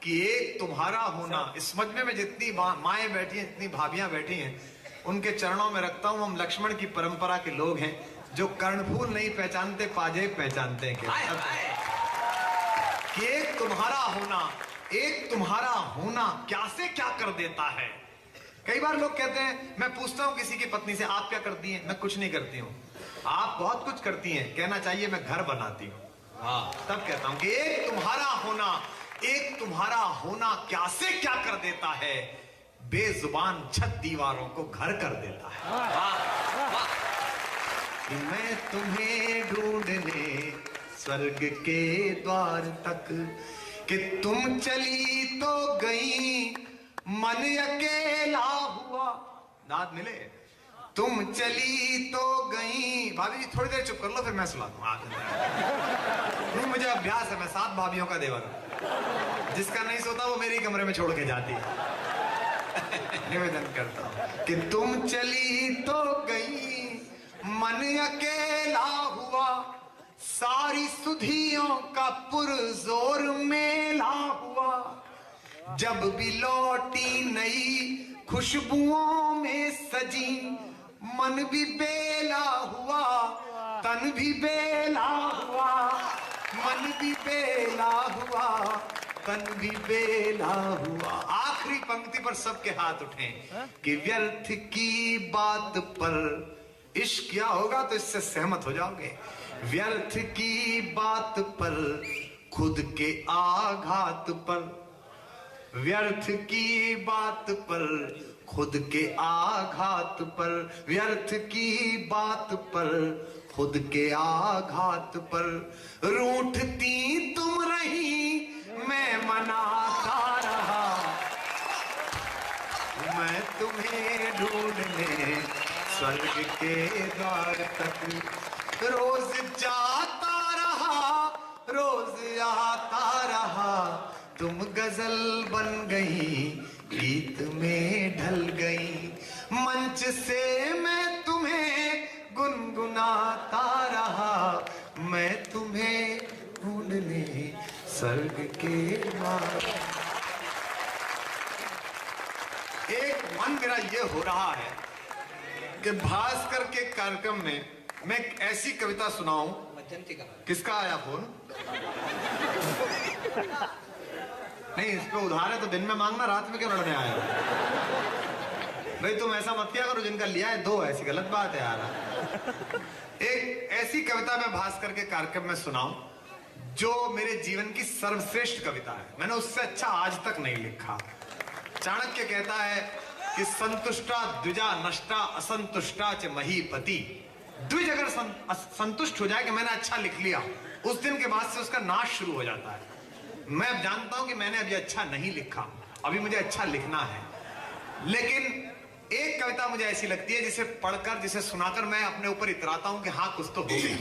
कि एक तुम्हारा होना, इस मजमे में जितनी माएं बैठी हैं, जितनी भाभियां बैठी हैं, उनके चरणों में रखता हूं। हम लक्ष्मण की परंपरा के लोग हैं जो कर्णफूल नहीं पहचानते, पाजेब पहचानते हैं। कि एक तुम्हारा होना, एक तुम्हारा होना क्या से क्या कर देता है। कई बार लोग कहते हैं, मैं पूछता हूं किसी की पत्नी से, आप क्या करती हैं? मैं कुछ नहीं करती हूं। आप बहुत कुछ करती हैं, कहना चाहिए मैं घर बनाती हूं। तब कहता हूं कि एक तुम्हारा होना, एक तुम्हारा होना क्या से क्या कर देता है, बेजुबान छत दीवारों को घर कर देता है। कि मैं तुम्हें ढूंढने स्वर्ग के द्वार तक, कि तुम चली तो गई मन अकेला हुआ, दांत मिले, तुम चली तो गई। भाभी जी थोड़ी देर चुप कर लो, फिर मैं सुना दूंगा। नहीं, मुझे अभ्यास है, मैं 7 भाभियों का देवर हूं। जिसका नहीं सोता वो मेरी कमरे में छोड़ के जाती है। निवेदन करता हूं कि तुम चली तो गई, मन अकेला हुआ, सारी सुधियों का पुरजोर मेला हुआ। जब भी लौटी नई खुशबुओं में सजी, मन भी बेला हुआ, तन भी बेला हुआ, मन भी बेला हुआ, तन भी बेला हुआ। आखिरी पंक्ति पर सबके हाथ उठे कि व्यर्थ की बात पर इश्क किया होगा तो इससे सहमत हो जाओगे। व्यर्थ की बात पर, खुद के आघात पर, व्यर्थ की बात पर, खुद के आघात पर, व्यर्थ की बात पर, खुद के आघात पर, रूठती तुम रही, मैं मनाता रहा, मैं तुम्हें ढूंढने स्वर्ग के द्वार तक रोज जाता रहा, रोज आता रहा। तुम गजल बन गई, गीत में ढल गई, मंच से मैं तुम्हें गुनगुनाता रहा, मैं तुम्हें ढूंढने स्वर्ग के द्वार। एक मन मेरा ये हो रहा है कि भास्कर के कार्यक्रम में मैं एक ऐसी कविता सुनाऊं। किसका आया फोन? नहीं, इस पे उधार है तो दिन में मांगना, रात में क्यों लड़ने आया? भाई तुम ऐसा मत किया करो, जिनका लिया है दो, ऐसी गलत बात है यार। एक ऐसी कविता मैं भास्कर के कार्यक्रम में सुनाऊं जो मेरे जीवन की सर्वश्रेष्ठ कविता है। मैंने उससे अच्छा आज तक नहीं लिखा। चाणक्य कहता है कि संतुष्टा द्विजा नष्टा असंतुष्टा च महीपति। द्विज अगर संतुष्ट हो जाए कि मैंने अच्छा लिख लिया, उस दिन के बाद से उसका नाश शुरू हो जाता है। मैं अब जानता हूं कि मैंने अभी अच्छा नहीं लिखा, अभी मुझे अच्छा लिखना है। लेकिन एक कविता मुझे ऐसी लगती है जिसे पढ़कर, जिसे सुनाकर मैं अपने ऊपर इतराता हूं कि हाँ कुछ तो हो गया।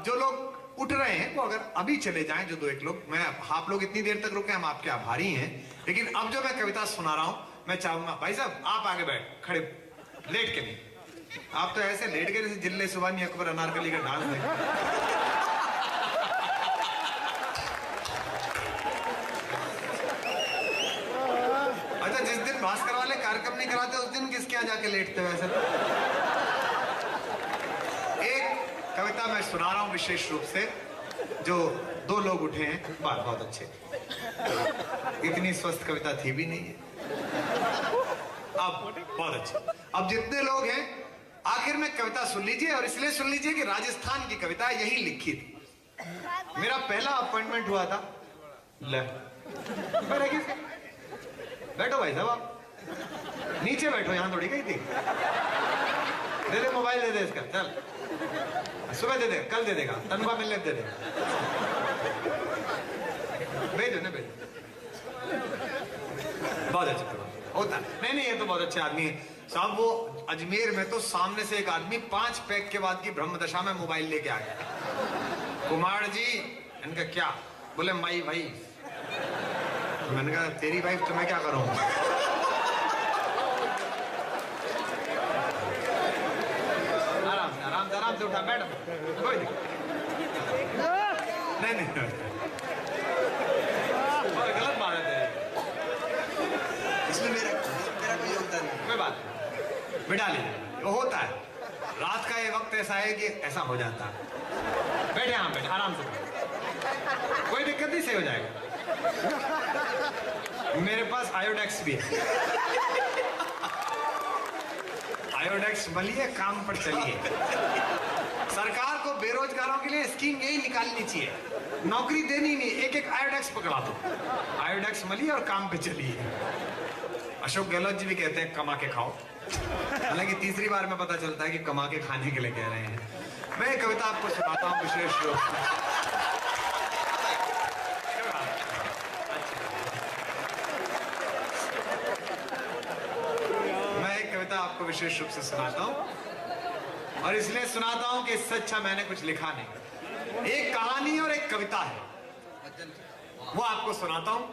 जो लोग उठ रहे हैं वो अगर अभी चले जाएं, जो 2-1 लोग, मैं आप लोग इतनी देर तक रुके, हम आपके आभारी हैं। लेकिन अब जो मैं कविता सुना रहा हूं, मैं चाहूंगा भाई साहब आप आगे बैठ, खड़े लेट के नहीं। आप तो ऐसे लेट गए जैसे जिल्ले सुबानी अकबर अनारकली का डांस देख। अच्छा, जिस दिन भास्कर वाले कार्यक्रम नहीं कराते उस दिन किसके यहाँ जाके लेटते वैसे? एक कविता मैं सुना रहा हूं विशेष रूप से, जो 2 लोग उठे हैं, बहुत अच्छे। इतनी स्वस्थ कविता थी भी नहीं है। अब बहुत अच्छे। अब जितने लोग हैं आखिर में कविता सुन लीजिए, और इसलिए सुन लीजिए कि राजस्थान की कविता यही लिखी थी। मेरा पहला अपॉइंटमेंट हुआ था। ले बैठो भाई साहब, आप नीचे बैठो, यहां थोड़ी गई थी। दे दे मोबाइल, दे दे इसका, चल सुबह दे दे, कल दे देगा, तनख्वाह मिलने दे दे, भेजो ना भेजो। बहुत अच्छा होता है। नहीं, ये तो बहुत अच्छे आदमी है साहब। वो अजमेर में तो सामने से एक आदमी 5 पैक के बाद की ब्रह्म दशा में मोबाइल लेके आ गया। कुमार जी, इनका क्या? बोले माई भाई। मैंने कहा तेरी वाइफ तो मैं क्या करूं? आराम से उठा, बैठ, कोई नहीं, गलत बात है। इसमें मेरा कोई योगदान नहीं। कोई बात नहीं, बिठा लीजिए, वो होता है। रात का ये वक्त ऐसा है कि ऐसा हो जाता है। बैठे यहाँ, बैठे आराम से, कोई दिक्कत नहीं, सही हो जाएगा। मेरे पास आयोडेक्स भी है। आयोडेक्स मलिए, काम पर चलिए। सरकार को बेरोजगारों के लिए स्कीम यही निकालनी चाहिए, नौकरी देनी नहीं, एक आयोडेक्स पकड़ा दो, आयोडेक्स मलिए और काम पे चलिए। अशोक गहलोत जी भी कहते हैं कमा के खाओ, हालांकि तीसरी बार में पता चलता है कि कमा के खाने के लिए कह रहे हैं। मैं एक कविता आपको सुनाता हूँ विशेष रूप से। विशेष रूप से सुनाता हूं, और इसलिए सुनाता हूं कि इससे अच्छा मैंने कुछ लिखा नहीं। एक कहानी और एक कविता है, वो आपको सुनाता हूं।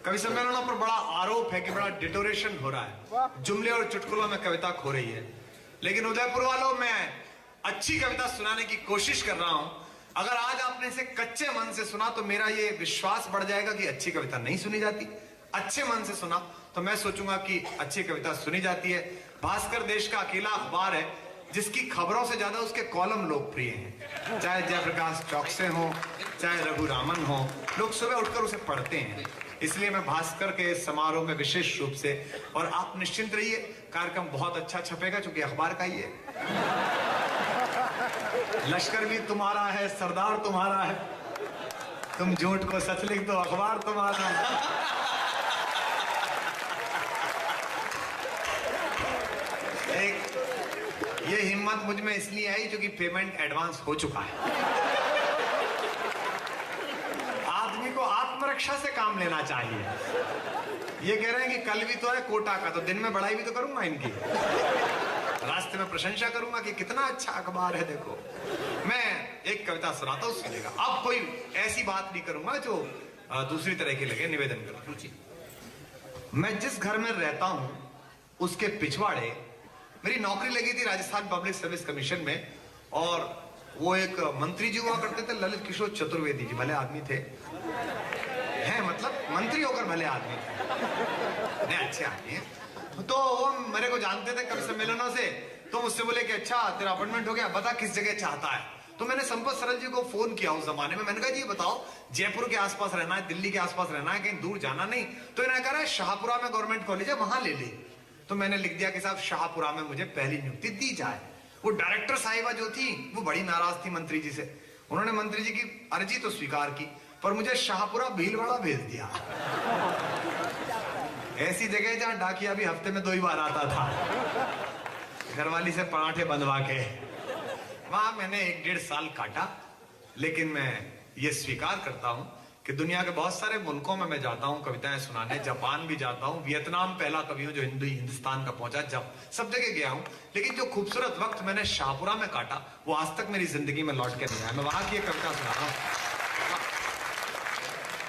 कवि सम्मेलनों पर बड़ा आरोप है कि बड़ा डिटोरेशन हो रहा है, जुमले और चुटकुलों में कविता खो रही है। लेकिन उदयपुर वालों, मैं अच्छी कविता सुनाने की कोशिश कर रहा हूं। अगर आज आपने इसे कच्चे मन से सुना तो मेरा ये विश्वास बढ़ जाएगा कि अच्छी कविता नहीं सुनी जाती। अच्छे मन से सुना तो मैं सोचूंगा कि अच्छी कविता सुनी जाती है। भास्कर देश का अकेला अखबार है जिसकी खबरों से ज्यादा उसके कॉलम लोकप्रिय हैं। चाहे जयप्रकाश चौकसे हो, चाहे रघु रामन हो, लोग सुबह उठकर उसे पढ़ते हैं। इसलिए मैं भास्कर के इस समारोह में विशेष रूप से, और आप निश्चिंत रहिए, कार्यक्रम बहुत अच्छा छपेगा क्योंकि अखबार का ही है। लश्कर भी तुम्हारा है, सरदार तुम्हारा है, तुम झूठ को सच लिख दो, अखबार तुम्हारा है। ये हिम्मत मुझ में इसलिए आई क्योंकि पेमेंट एडवांस हो चुका है। आदमी को आत्मरक्षा से काम लेना चाहिए। ये कह रहे हैं कि कल भी तो है कोटा का, तो दिन में बड़ाई भी तो करूंगा इनकी, रास्ते में प्रशंसा करूंगा कि कितना अच्छा अखबार है। देखो, मैं एक कविता सुनाता हूं, सुनिएगा। अब कोई ऐसी बात नहीं करूंगा जो दूसरी तरह की लगे, निवेदन करूंगा। मैं जिस घर में रहता हूं उसके पिछवाड़े मेरी नौकरी लगी थी राजस्थान पब्लिक सर्विस कमीशन में, और वो एक मंत्री जी हुआ करते थे, ललित किशोर चतुर्वेदी जी। भले आदमी थे, हैं मतलब मंत्री होकर भले आदमी थे, नहीं अच्छे आदमी हैं। तो वो मेरे को जानते थे कवि सम्मेलनों से, तो मुझसे बोले कि अच्छा तेरा अपॉइंटमेंट हो गया, बता किस जगह चाहता है। तो मैंने संपत सरल जी को फोन किया उस जमाने में। मैंने कहा जी बताओ, जयपुर के आसपास रहना है, दिल्ली के आसपास रहना है, कहीं दूर जाना नहीं। तो इन्होंने कहा है शाहपुरा में गवर्नमेंट कॉलेज है, वहां ले ले। तो मैंने लिख दिया कि साहब शाहपुरा में मुझे पहली नियुक्ति दी जाए। वो डायरेक्टर साहिबा जो थी वो बड़ी नाराज थी मंत्री जी से। उन्होंने मंत्री जी की अर्जी तो स्वीकार की, पर मुझे शाहपुरा भीलवाड़ा भेज दिया। ऐसी जगह जहां डाकिया भी हफ्ते में 2 ही बार आता था, घरवाली से पराठे बंधवा के। वहां मैंने 1-1.5 साल काटा। लेकिन मैं ये स्वीकार करता हूं कि दुनिया के बहुत सारे मुल्कों में मैं जाता हूं कविताएं सुनाने। जापान भी जाता हूं, वियतनाम पहला कवि हूं जो हिंदुस्तान का पहुंचा, जब सब जगह गया हूं। लेकिन जो खूबसूरत वक्त मैंने शाहपुरा में काटा वो आज तक मेरी जिंदगी में लौट के नहीं आया। मैं वहां की एक कविता सुना रहा हूं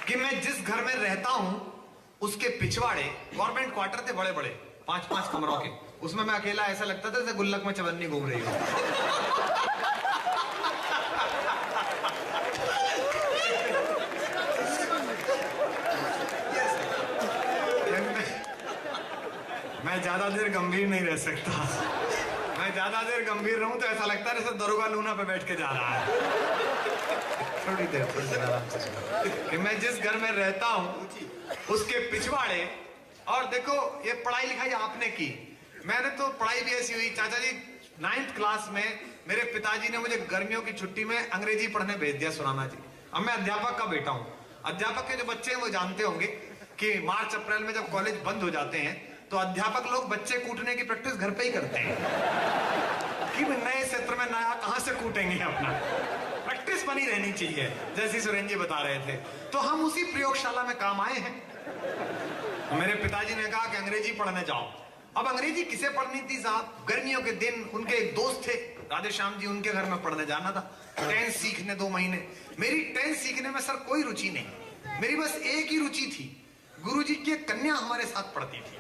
कि मैं जिस घर में रहता हूं उसके पिछवाड़े गवर्नमेंट क्वार्टर थे, बड़े बड़े 5-5 कमरों के। उसमें मैं अकेला ऐसा लगता था जैसे गुल्लक में चवन्नी घूम रही हूं। मैं ज्यादा देर गंभीर नहीं रह सकता। मैं ज्यादा देर गंभीर रहूं तो ऐसा लगता है जैसे दरोगा लूना पे बैठ के जा रहा है। थोड़ी देर आराम से चलो। कि मैं जिस घर में रहता हूं उसके पिछवाड़े, और देखो ये पढ़ाई लिखाई आपने की, मैंने तो पढ़ाई भी ऐसी हुई। चाचा जी 9th क्लास में मेरे पिताजी ने मुझे गर्मियों की छुट्टी में अंग्रेजी पढ़ने भेज दिया, सुनाना जी। अब मैं अध्यापक का बेटा हूं। अध्यापक के जो बच्चे हैं वो जानते होंगे कि मार्च अप्रैल में जब कॉलेज बंद हो जाते हैं तो अध्यापक लोग बच्चे कूटने की प्रैक्टिस घर पे ही करते हैं कि नए क्षेत्र में नया कहां से कूटेंगे। अपना प्रैक्टिस बनी रहनी चाहिए, जैसी सुरेंद्र जी बता रहे थे। तो हम उसी प्रयोगशाला में काम आए हैं। मेरे पिताजी ने कहा कि अंग्रेजी पढ़ने जाओ। अब अंग्रेजी किसे पढ़नी थी साहब? गर्मियों के दिन उनके एक दोस्त थे राधेश्याम जी, उनके घर में पढ़ने जाना था। 10 सीखने 2 महीने। मेरी 10 सीखने में सर कोई रुचि नहीं, मेरी बस एक ही रुचि थी। गुरुजी की एक कन्या हमारे साथ पढ़ती थी,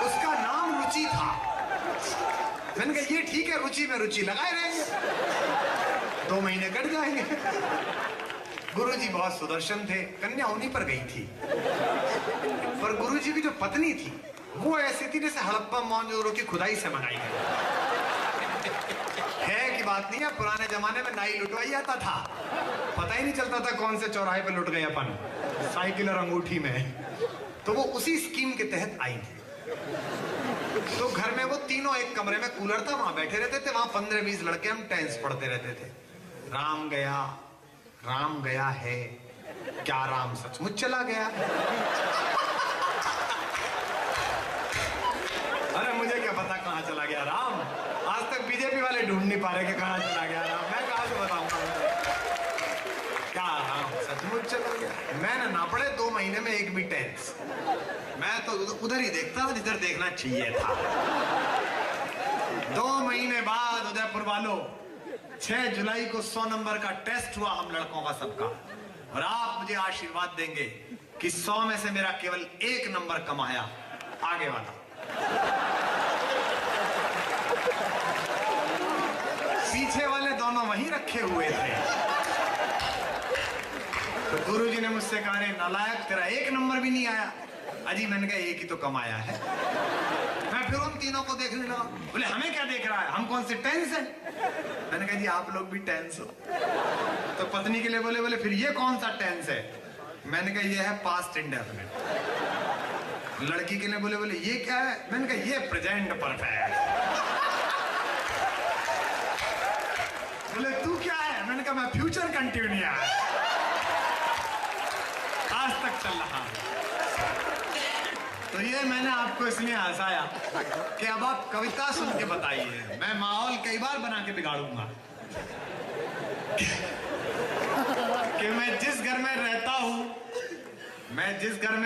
उसका नाम रुचि था। मैंने कहा ये ठीक है, रुचि में रुचि लगाए रहेंगे, 2 महीने कट जाएंगे। गुरुजी बहुत सुदर्शन थे, कन्या उन्हीं पर गई थी। पर गुरुजी की जो पत्नी थी वो ऐसी थी जैसे हड़प्पा मोहनजोदड़ो की खुदाई से मंगाई गई है। कि बात नहीं है, पुराने जमाने में नाई लुटवाई आता था, पता ही नहीं चलता था कौन से चौराहे पे लुट गए अपन, साइकिल और अंगूठी में। तो वो उसी स्कीम के तहत आई थी। तो घर में वो तीनों एक कमरे में, कूलर था, वहां बैठे रहते थे। वहां 15-20 लड़के हम टेंस पढ़ते रहते थे। राम गया है, क्या राम सचमुच चला गया? अरे मुझे क्या पता कहां चला गया राम। आज तक बीजेपी वाले ढूंढ नहीं पा रहे कि कहां चला गया राम। मैं कहां से बताऊंगा क्या राम सचमुच चला गया? मैंने ना पड़े 2 महीने में एक भी टेंस। मैं तो उधर ही देखता था जिधर देखना चाहिए था। 2 महीने बाद उदयपुर वालों 6 जुलाई को 100 नंबर का टेस्ट हुआ हम लड़कों का सबका, और आप मुझे आशीर्वाद देंगे कि 100 में से मेरा केवल 1 नंबर कम आया, आगे वाला। पीछे वाले दोनों वहीं रखे हुए थे। तो गुरुजी ने मुझसे कहा, रे नालायक, तेरा 1 नंबर भी नहीं आया। अजी मैंने कहा 1 ही तो कम आया है। मैं फिर उन तीनों को देखने लगा। बोले हमें क्या देख रहा है, हम कौन से टेंस है? मैंने कहा जी आप लोग भी टेंस हो। तो पत्नी के लिए बोले फिर ये कौन सा टेंस है? मैंने कहा ये है पास्ट इंडेफिनिट। लड़की के लिए बोले ये क्या है? मैंने कहा ये प्रेजेंट परफेक्ट। बोले तू क्या है? मैंने कहा मैं फ्यूचर कंटिन्यूअस, आज तक चल रहा है। तो ये मैंने आपको इसलिए हंसाया कि अब आप कविता सुन के बताइए, मैं माहौल कई बार बना के बिगाड़ूंगा। कि मैं जिस घर में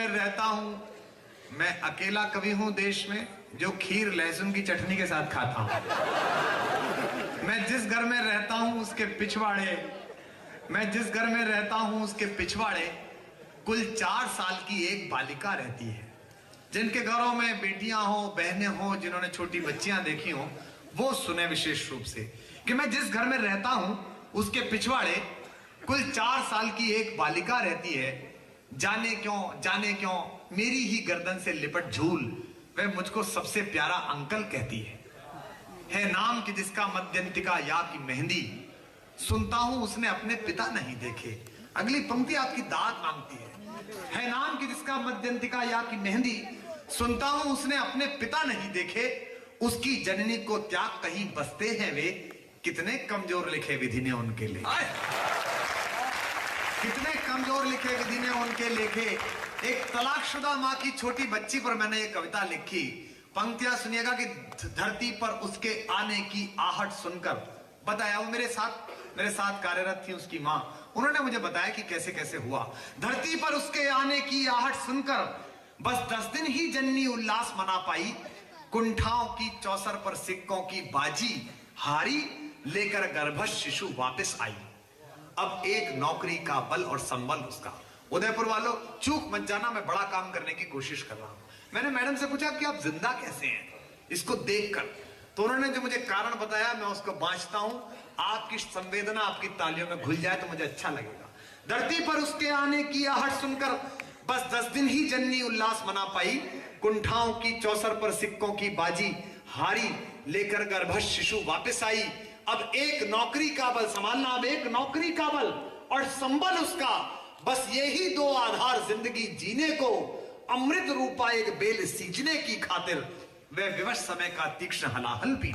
रहता हूं, मैं अकेला कवि हूं देश में जो खीर लहसुन की चटनी के साथ खाता हूं। मैं जिस घर में रहता हूं उसके पिछवाड़े कुल 4 साल की एक बालिका रहती है। जिनके घरों में बेटियां हो, बहनें हो, जिन्होंने छोटी बच्चियां देखी हो, वो सुने विशेष रूप से कि मैं जिस घर में रहता हूं उसके पिछवाड़े कुल 4 साल की एक बालिका रहती है। जाने क्यों मेरी ही गर्दन से लिपट झूल वह मुझको सबसे प्यारा अंकल कहती है नाम कि जिसका मध्यंतिका या की मेहंदी, सुनता हूं उसने अपने पिता नहीं देखे। अगली पंक्ति आपकी दाद मांगती है नाम कि जिसका मध्यंतिका या की मेहंदी, सुनता हूं उसने अपने पिता नहीं देखे। उसकी जननी को त्याग कहीं बसते हैं वे, कितने कमजोर लिखे विधि ने उनके लिए, कितने कमजोर लिखे विधि ने उनके लेखे। एक तलाकशुदा माँ की छोटी बच्ची पर मैंने ये कविता लिखी। पंक्तियां सुनिएगा कि धरती पर उसके आने की आहट सुनकर, बताया वो मेरे साथ कार्यरत थी उसकी माँ, उन्होंने मुझे बताया कि कैसे कैसे हुआ। धरती पर उसके आने की आहट सुनकर बस 10 दिन ही जननी उल्लास मना पाई। कुंठाओं की चौसर पर सिक्कों की बाजी हारी, लेकर गर्भस्थ शिशु वापस आई। अब एक नौकरी का बल और संबल उसका। उदयपुर वालों चूक मत जाना, मैं बड़ा काम करने की कोशिश कर रहा हूं। मैंने मैडम से पूछा कि आप जिंदा कैसे हैं इसको देखकर, तो उन्होंने जो मुझे कारण बताया मैं उसको बांचता हूं। आपकी संवेदना आपकी तालियों में घुल जाए तो मुझे अच्छा लगेगा। धरती पर उसके आने की आहट सुनकर बस 10 दिन ही जननी उल्लास मना पाई। कुंठाओं की चौसर पर सिक्कों की बाजी हारी, लेकर गर्भस्थ शिशु वापस आई। अब एक नौकरी का बल संभालना, अब एक नौकरी का बल और संबल उसका, बस यही 2 आधार जिंदगी जीने को। अमृत रूपा एक बेल सींचने की खातिर वह विवश समय का तीक्ष्ण हलाहल पी।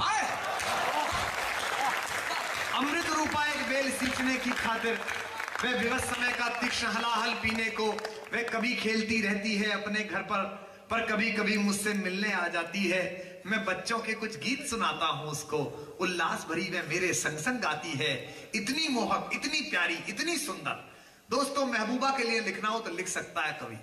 अमृत रूपा एक बेल सींचने की खातिर वह विवश समय का तीक्ष्ण हलाहल पीने को। वह कभी खेलती रहती है अपने घर पर कभी कभी मुझसे मिलने आ जाती है। मैं बच्चों के कुछ गीत सुनाता हूं उसको, उल्लास भरी वह मेरे संग संग गाती है। इतनी मोहक, इतनी प्यारी, इतनी सुंदर। दोस्तों महबूबा के लिए लिखना हो तो लिख सकता है कवि,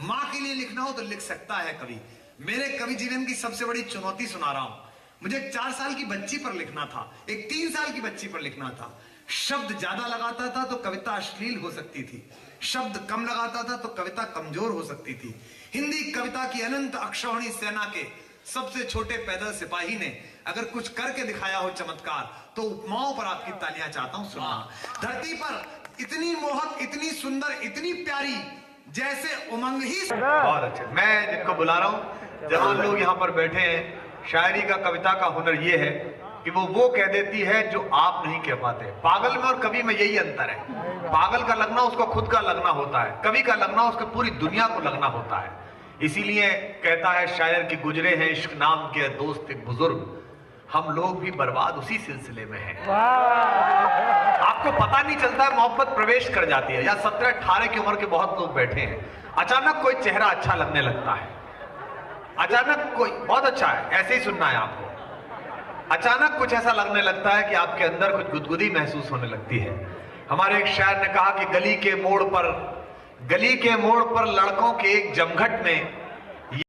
माँ के लिए लिखना हो तो लिख सकता है कवि। मेरे कवि जीवन की सबसे बड़ी चुनौती सुना रहा हूं। मुझे एक 4 साल की बच्ची पर लिखना था, एक 3 साल की बच्ची पर लिखना था। शब्द ज्यादा लगाता था तो कविता अश्लील हो सकती थी, शब्द कम लगाता था तो कविता कमजोर हो सकती थी। हिंदी कविता की अनंत अक्षौहिणी सेना के सबसे छोटे पैदल सिपाही ने अगर कुछ करके दिखाया हो चमत्कार, तो उपमाओं पर आपकी तालियां चाहता हूं सुनना। धरती पर इतनी मोहक, इतनी सुंदर, इतनी प्यारी, जैसे उमंग ही। बहुत अच्छे, मैं जिनको बुला रहा हूं, जवान लोग यहाँ पर बैठे हैं। शायरी का, कविता का हुनर ये है कि वो कह देती है जो आप नहीं कह पाते। पागल में और कवि में यही अंतर है। पागल का लगना उसको खुद का लगना होता है, कवि का लगना उसको पूरी दुनिया को लगना होता है। इसीलिए कहता है शायर कि गुजरे हैं इश्क नाम के दोस्त एक बुजुर्ग, हम लोग भी बर्बाद उसी सिलसिले में हैं। आपको पता नहीं चलता है, मोहब्बत प्रवेश कर जाती है। या 17-18 की उम्र के बहुत लोग बैठे हैं, अचानक कोई चेहरा अच्छा लगने लगता है, अचानक कोई बहुत अच्छा है, ऐसे ही सुनना है आपको। अचानक कुछ ऐसा लगने लगता है कि आपके अंदर कुछ गुदगुदी महसूस होने लगती है। हमारे एक शायर ने कहा कि गली के मोड़ पर गली के मोड़ पर लड़कों के एक जमघट में